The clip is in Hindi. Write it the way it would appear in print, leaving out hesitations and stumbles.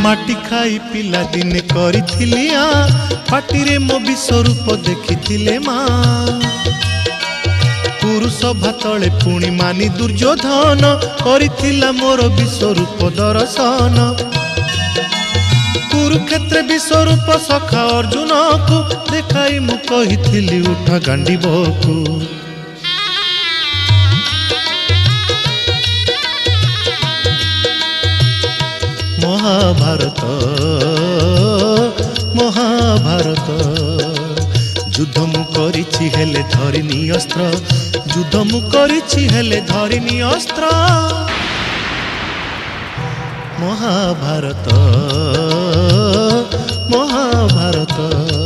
माटी खाई पिला दिने करिथिली पाटिरे मो विश्वरूप देखिथिले माँ पुरुष भातले पुणी मानी दुर्योधन करिथिला मोर विश्वरूप दर्शन कुरुक्षेत्र विश्वरूप सखा अर्जुन को देखाई मु कहिथिली उठा गांडीबकु महाभारत महाभारत युद्ध मु करिछि हेले धरिनी अस्त्र युद्ध मु करिछि हेले धरिनी अस्त्र महाभारत महाभारत।